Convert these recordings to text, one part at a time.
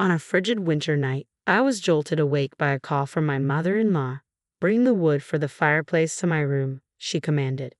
On a frigid winter night, I was jolted awake by a call from my mother-in-law. "Bring the wood for the fireplace to my room," she commanded.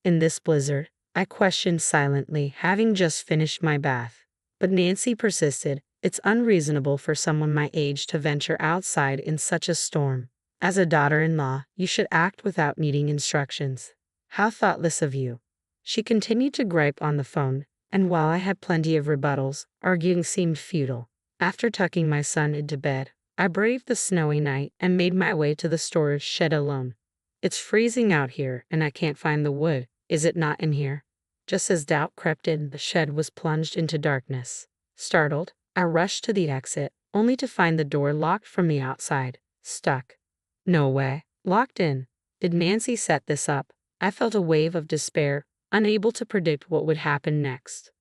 In this blizzard, I questioned silently, having just finished my bath. But Nancy persisted. "It's unreasonable for someone my age to venture outside in such a storm. As a daughter-in-law, you should act without needing instructions. How thoughtless of you." She continued to gripe on the phone, and while I had plenty of rebuttals, arguing seemed futile. After tucking my son into bed, I braved the snowy night and made my way to the storage shed alone. "It's freezing out here, and I can't find the wood. Is it not in here?" Just as doubt crept in, the shed was plunged into darkness. Startled, I rushed to the exit, only to find the door locked from the outside. Stuck. No way. Locked in. Did Nancy set this up? I felt a wave of despair, unable to predict what would happen next.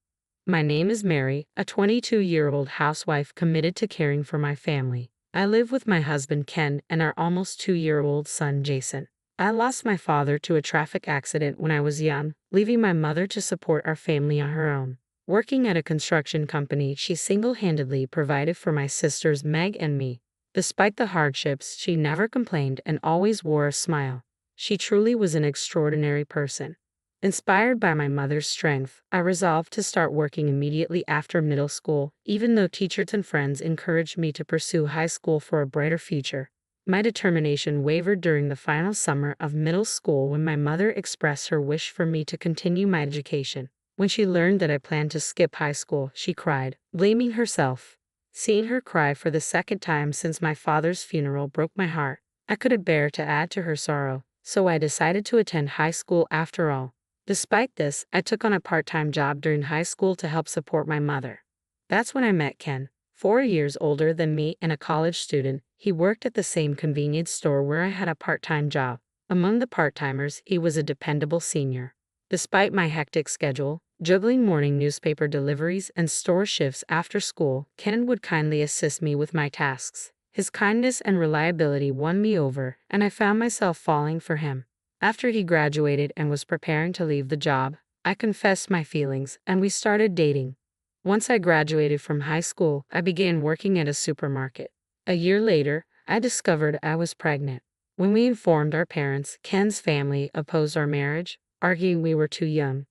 My name is Mary, a 22-year-old housewife committed to caring for my family. I live with my husband Ken and our almost 2-year-old son Jason. I lost my father to a traffic accident when I was young, leaving my mother to support our family on her own. Working at a construction company, she single-handedly provided for my sisters Meg and me. Despite the hardships, she never complained and always wore a smile. She truly was an extraordinary person. Inspired by my mother's strength, I resolved to start working immediately after middle school, even though teachers and friends encouraged me to pursue high school for a brighter future. My determination wavered during the final summer of middle school when my mother expressed her wish for me to continue my education. When she learned that I planned to skip high school, she cried, blaming herself. Seeing her cry for the second time since my father's funeral broke my heart. I couldn't bear to add to her sorrow, so I decided to attend high school after all. Despite this, I took on a part-time job during high school to help support my mother. That's when I met Ken. 4 years older than me and a college student, he worked at the same convenience store where I had a part-time job. Among the part-timers, he was a dependable senior. Despite my hectic schedule, juggling morning newspaper deliveries and store shifts after school, Ken would kindly assist me with my tasks. His kindness and reliability won me over, and I found myself falling for him. After he graduated and was preparing to leave the job, I confessed my feelings, and we started dating. Once I graduated from high school, I began working at a supermarket. A year later, I discovered I was pregnant. When we informed our parents, Ken's family opposed our marriage, arguing we were too young.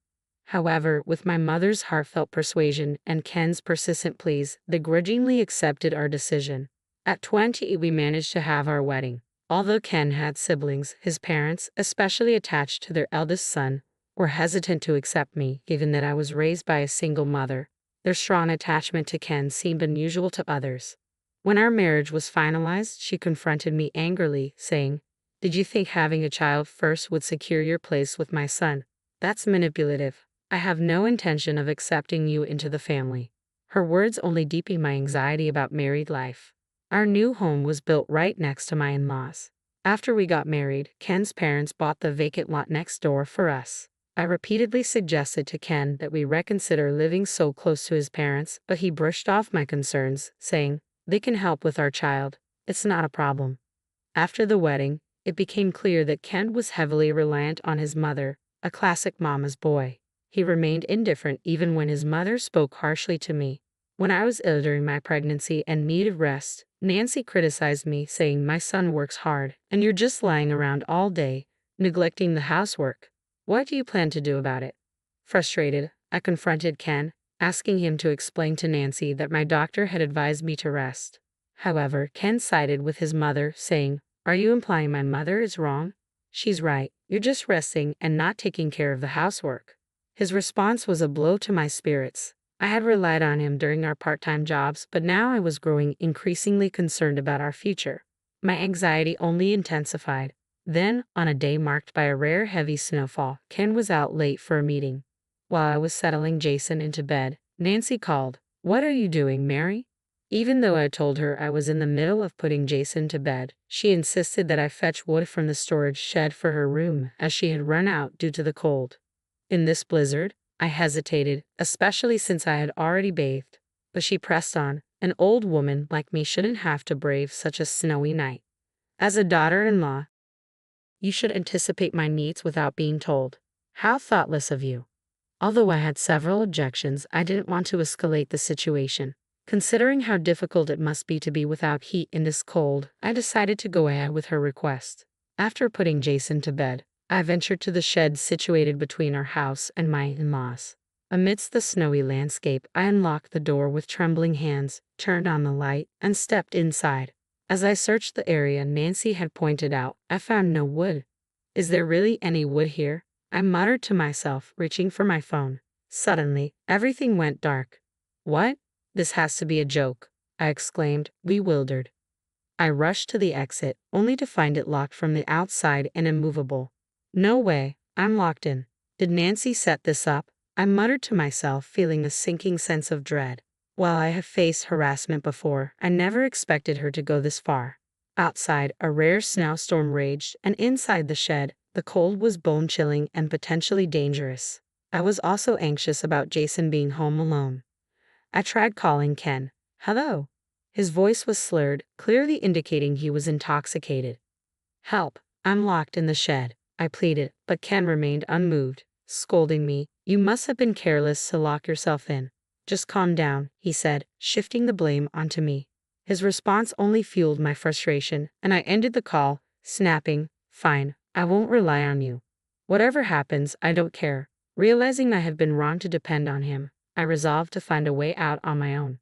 However, with my mother's heartfelt persuasion and Ken's persistent pleas, they grudgingly accepted our decision. At 20, we managed to have our wedding. Although Ken had siblings, his parents, especially attached to their eldest son, were hesitant to accept me, given that I was raised by a single mother. Their strong attachment to Ken seemed unusual to others. When our marriage was finalized, she confronted me angrily, saying, "Did you think having a child first would secure your place with my son? That's manipulative. I have no intention of accepting you into the family." Her words only deepened my anxiety about married life. Our new home was built right next to my in-laws. After we got married, Ken's parents bought the vacant lot next door for us. I repeatedly suggested to Ken that we reconsider living so close to his parents, but he brushed off my concerns, saying, "They can help with our child. It's not a problem." After the wedding, it became clear that Ken was heavily reliant on his mother, a classic mama's boy. He remained indifferent even when his mother spoke harshly to me. When I was ill during my pregnancy and needed rest, Nancy criticized me, saying my son works hard, and you're just lying around all day, neglecting the housework. What do you plan to do about it? Frustrated, I confronted Ken, asking him to explain to Nancy that my doctor had advised me to rest. However, Ken sided with his mother, saying, "Are you implying my mother is wrong? She's right. You're just resting and not taking care of the housework." His response was a blow to my spirits. I had relied on him during our part-time jobs, but now I was growing increasingly concerned about our future. My anxiety only intensified. Then, on a day marked by a rare heavy snowfall, Ken was out late for a meeting. While I was settling Jason into bed, Nancy called, "What are you doing, Mary?" Even though I told her I was in the middle of putting Jason to bed, she insisted that I fetch wood from the storage shed for her room, as she had run out due to the cold. In this blizzard, I hesitated, especially since I had already bathed, but she pressed on. An old woman like me shouldn't have to brave such a snowy night. As a daughter-in-law, you should anticipate my needs without being told. How thoughtless of you. Although I had several objections, I didn't want to escalate the situation. Considering how difficult it must be to be without heat in this cold, I decided to go ahead with her request. After putting Jason to bed, I ventured to the shed situated between our house and my in-laws. Amidst the snowy landscape, I unlocked the door with trembling hands, turned on the light, and stepped inside. As I searched the area Nancy had pointed out, I found no wood. Is there really any wood here? I muttered to myself, reaching for my phone. Suddenly, everything went dark. What? This has to be a joke, I exclaimed, bewildered. I rushed to the exit, only to find it locked from the outside and immovable. No way, I'm locked in. Did Nancy set this up? I muttered to myself, feeling a sinking sense of dread. While I have faced harassment before, I never expected her to go this far. Outside, a rare snowstorm raged, and inside the shed, the cold was bone-chilling and potentially dangerous. I was also anxious about Jason being home alone. I tried calling Ken. Hello. His voice was slurred, clearly indicating he was intoxicated. Help, I'm locked in the shed, I pleaded, but Ken remained unmoved, scolding me. You must have been careless to lock yourself in. Just calm down, he said, shifting the blame onto me. His response only fueled my frustration, and I ended the call, snapping, Fine, I won't rely on you. Whatever happens, I don't care. Realizing I had been wrong to depend on him, I resolved to find a way out on my own.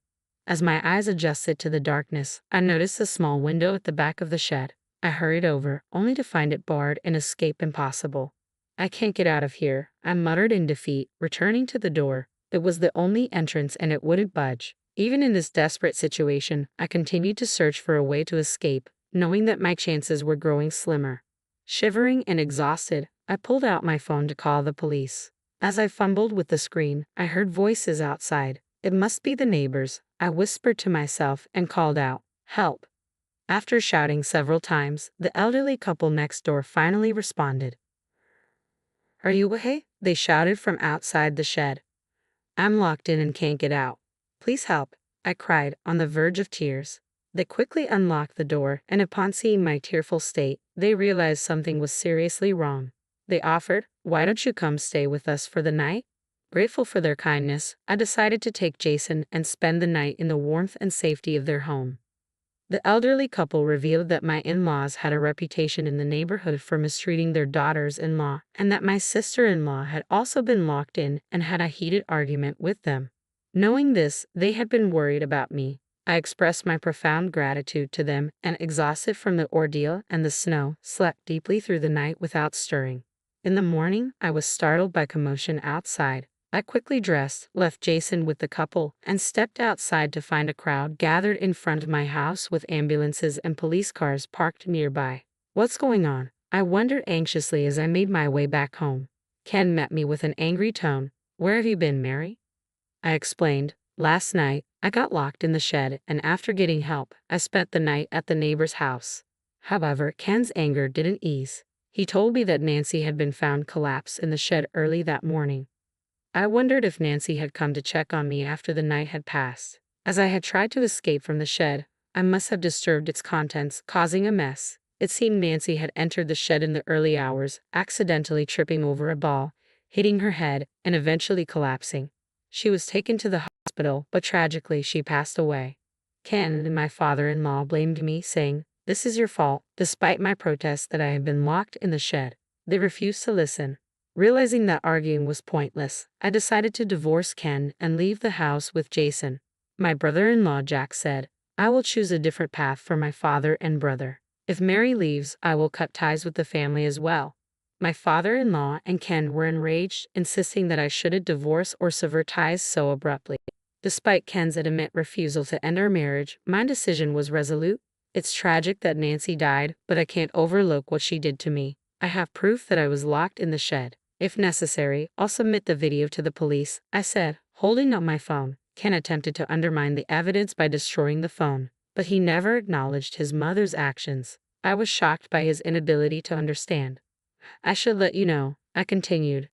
As my eyes adjusted to the darkness, I noticed a small window at the back of the shed. I hurried over, only to find it barred and escape impossible. I can't get out of here, I muttered in defeat, returning to the door. It was the only entrance and it wouldn't budge. Even in this desperate situation, I continued to search for a way to escape, knowing that my chances were growing slimmer. Shivering and exhausted, I pulled out my phone to call the police. As I fumbled with the screen, I heard voices outside. It must be the neighbors, I whispered to myself and called out, Help! After shouting several times, the elderly couple next door finally responded. Are you okay? They shouted from outside the shed. I'm locked in and can't get out. Please help, I cried, on the verge of tears. They quickly unlocked the door, and upon seeing my tearful state, they realized something was seriously wrong. They offered, Why don't you come stay with us for the night? Grateful for their kindness, I decided to take Jason and spend the night in the warmth and safety of their home. The elderly couple revealed that my in-laws had a reputation in the neighborhood for mistreating their daughters-in-law, and that my sister-in-law had also been locked in and had a heated argument with them. Knowing this, they had been worried about me. I expressed my profound gratitude to them and, exhausted from the ordeal and the snow, slept deeply through the night without stirring. In the morning, I was startled by commotion outside. I quickly dressed, left Jason with the couple, and stepped outside to find a crowd gathered in front of my house with ambulances and police cars parked nearby. What's going on? I wondered anxiously as I made my way back home. Ken met me with an angry tone. Where have you been, Mary? I explained. Last night, I got locked in the shed, and after getting help, I spent the night at the neighbor's house. However, Ken's anger didn't ease. He told me that Nancy had been found collapsed in the shed early that morning. I wondered if Nancy had come to check on me after the night had passed. As I had tried to escape from the shed, I must have disturbed its contents, causing a mess. It seemed Nancy had entered the shed in the early hours, accidentally tripping over a ball, hitting her head, and eventually collapsing. She was taken to the hospital, but tragically she passed away. Ken and my father-in-law blamed me, saying, This is your fault, despite my protests that I had been locked in the shed. They refused to listen. Realizing that arguing was pointless, I decided to divorce Ken and leave the house with Jason. My brother-in-law Jack said, I will choose a different path for my father and brother. If Mary leaves, I will cut ties with the family as well. My father-in-law and Ken were enraged, insisting that I shouldn't divorce or sever ties so abruptly. Despite Ken's adamant refusal to end our marriage, my decision was resolute. It's tragic that Nancy died, but I can't overlook what she did to me. I have proof that I was locked in the shed. If necessary, I'll submit the video to the police, I said, holding up my phone. Ken attempted to undermine the evidence by destroying the phone, but he never acknowledged his mother's actions. I was shocked by his inability to understand. I should let you know, I continued,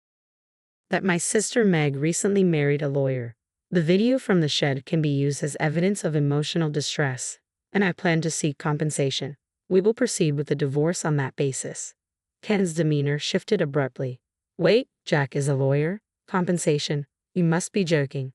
that my sister Meg recently married a lawyer. The video from the shed can be used as evidence of emotional distress, and I plan to seek compensation. We will proceed with the divorce on that basis. Ken's demeanor shifted abruptly. Wait, Jack is a lawyer? Compensation? You must be joking.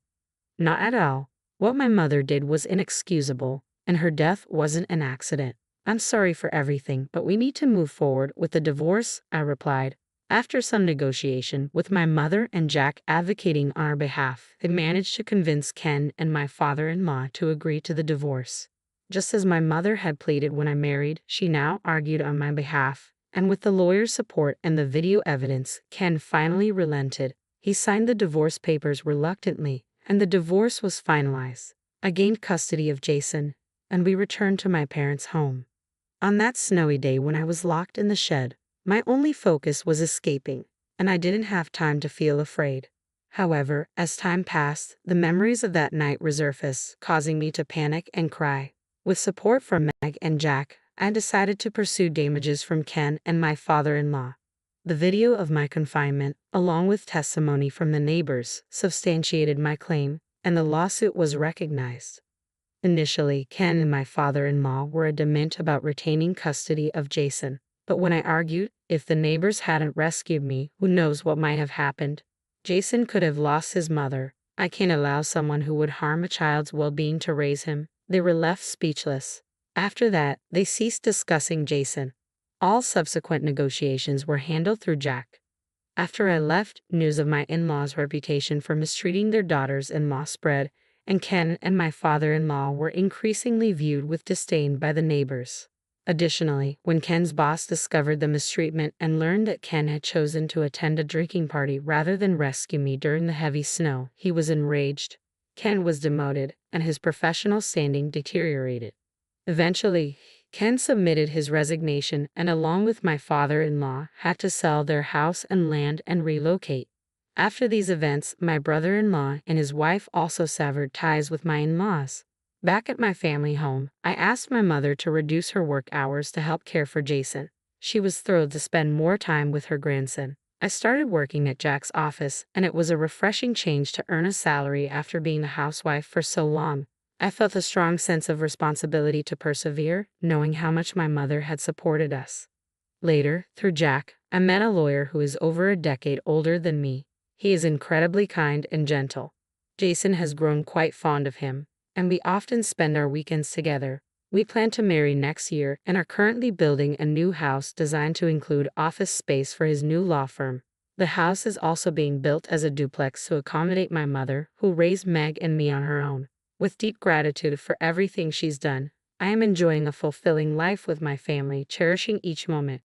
Not at all. What my mother did was inexcusable, and her death wasn't an accident. I'm sorry for everything, but we need to move forward with the divorce, I replied. After some negotiation with my mother and Jack advocating on our behalf, they managed to convince Ken and my father-in-law to agree to the divorce. Just as my mother had pleaded when I married, she now argued on my behalf, and with the lawyer's support and the video evidence, Ken finally relented. He signed the divorce papers reluctantly, and the divorce was finalized. I gained custody of Jason, and we returned to my parents' home. On that snowy day when I was locked in the shed, my only focus was escaping, and I didn't have time to feel afraid. However, as time passed, the memories of that night resurfaced, causing me to panic and cry. With support from Meg and Jack, I decided to pursue damages from Ken and my father-in-law. The video of my confinement, along with testimony from the neighbors, substantiated my claim, and the lawsuit was recognized. Initially, Ken and my father-in-law were adamant about retaining custody of Jason, but when I argued, if the neighbors hadn't rescued me, who knows what might have happened? Jason could have lost his mother. I can't allow someone who would harm a child's well-being to raise him. They were left speechless. After that, they ceased discussing Jason. All subsequent negotiations were handled through Jack. After I left, news of my in-laws' reputation for mistreating their daughters-in-law spread, and Ken and my father-in-law were increasingly viewed with disdain by the neighbors. Additionally, when Ken's boss discovered the mistreatment and learned that Ken had chosen to attend a drinking party rather than rescue me during the heavy snow, he was enraged. Ken was demoted, and his professional standing deteriorated. Eventually, Ken submitted his resignation and, along with my father-in-law, had to sell their house and land and relocate. After these events, my brother-in-law and his wife also severed ties with my in-laws. Back at my family home, I asked my mother to reduce her work hours to help care for Jason. She was thrilled to spend more time with her grandson. I started working at Jack's office, and it was a refreshing change to earn a salary after being a housewife for so long. I felt a strong sense of responsibility to persevere, knowing how much my mother had supported us. Later, through Jack, I met a lawyer who is over a decade older than me. He is incredibly kind and gentle. Jason has grown quite fond of him, and we often spend our weekends together. We plan to marry next year and are currently building a new house designed to include office space for his new law firm. The house is also being built as a duplex to accommodate my mother, who raised Meg and me on her own. With deep gratitude for everything she's done, I am enjoying a fulfilling life with my family, cherishing each moment.